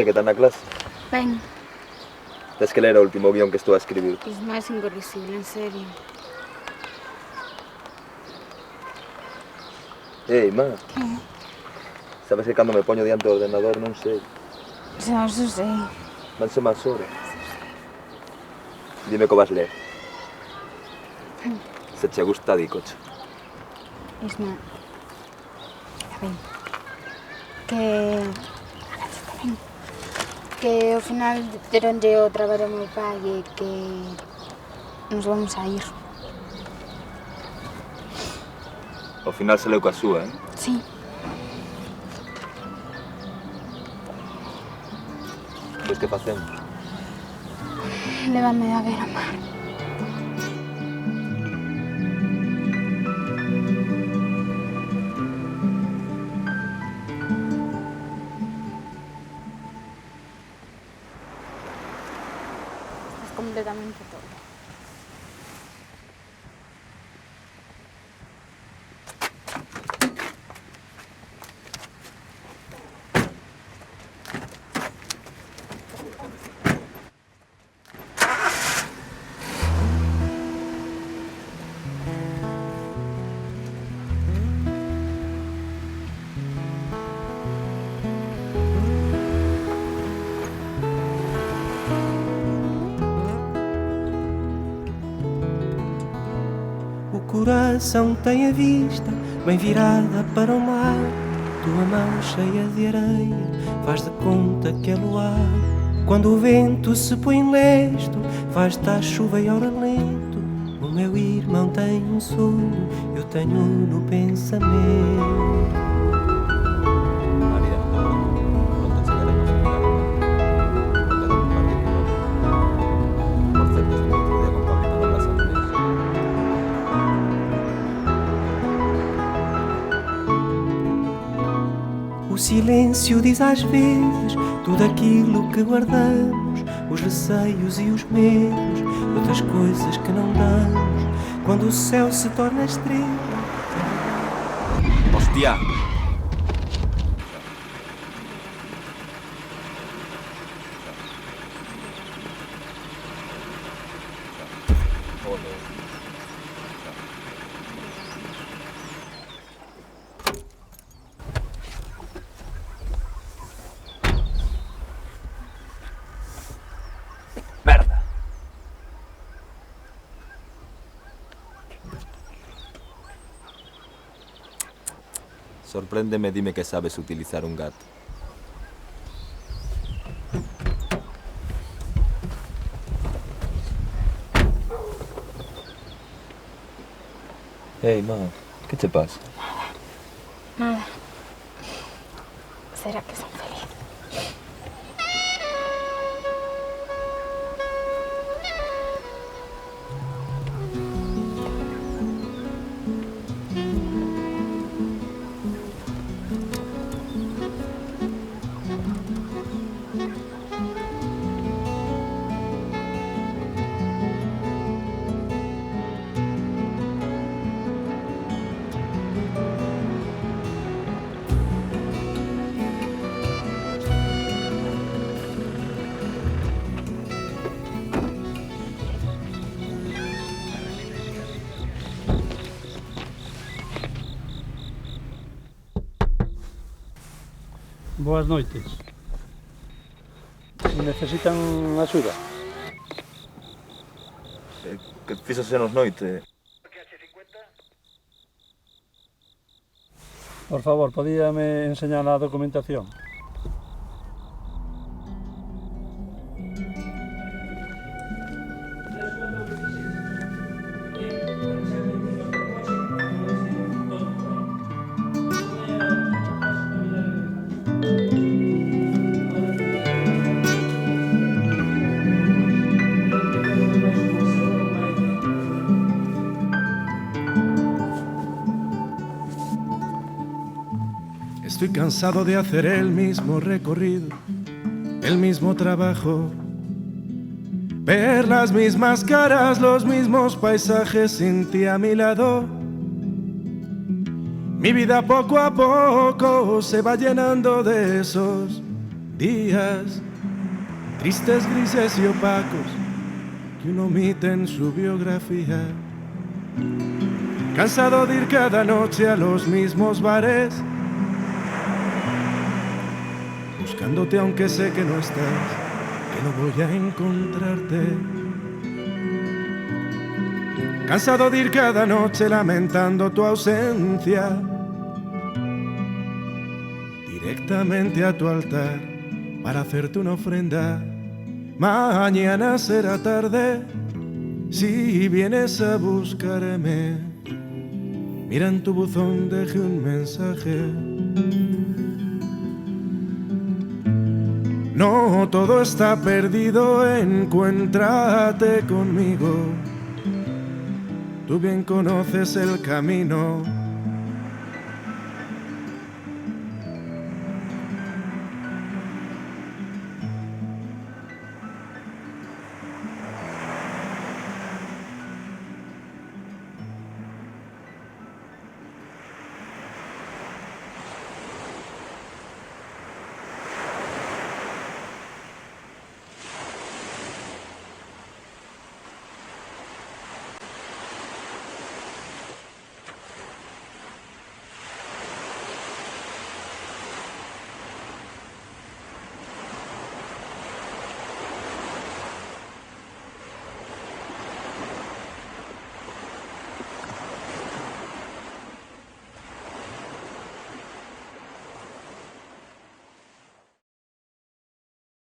Que tal na clase? Ben, Tes que ler o último guión que estou a escribir. Isma es incorrisible, en serio. Ei, má, Que? sabes que cando me poño diante do ordenador non sei. Xa, eso sei. Vanse máis horas. Dime que vas ler. Se che gusta, dicoche. Isma, a ben. Que... Agachate ben. Que ao final deronlle o traballo ao meu pai e que... nos vamos a ir. Ao final se leu coa súa, eh? Sí. Pois que facemos? Lévame a ver o mar. Estás completamente todo. O coração tem a vista bem virada para o mar. Tua mão cheia de areia faz de conta que é luar. Quando o vento se põe lesto, faz-te a chuva e ao relento. O meu irmão tem um sonho, eu tenho no pensamento. María, pronto chegaremos en verano. Pronto de compartir con Por certo, estuve outro día con Pablito no Plaza Andrés. O silêncio diz às vezes tudo aquilo que guardamos, os receios e os medos, outras coisas que não damos. Quando o céu se torna estrela. Hostia! Merda! Sorpréndeme, dime que sabes utilizar un gato. Ei, má, que te pasa? Nada. Será que son feliz? Boas noites. Necesitan axuda? Que fixose nos noite. Por favor, podíame enseñar a documentación? Estoy cansado de hacer el mismo recorrido, el mismo trabajo, ver las mismas caras, los mismos paisajes sin ti a mi lado. Mi vida poco a poco se va llenando de esos días tristes, grises y opacos que uno omite en su biografía. Cansado de ir cada noche a los mismos bares, buscándote aunque sé que no estás, que no voy a encontrarte. Cansado de ir cada noche lamentando tu ausencia, directamente a tu altar para hacerte una ofrenda. Mañana será tarde si vienes a buscarme. Mira en tu buzón, deje un mensaje. No todo está perdido, encuéntrate conmigo. Tú bien conoces el camino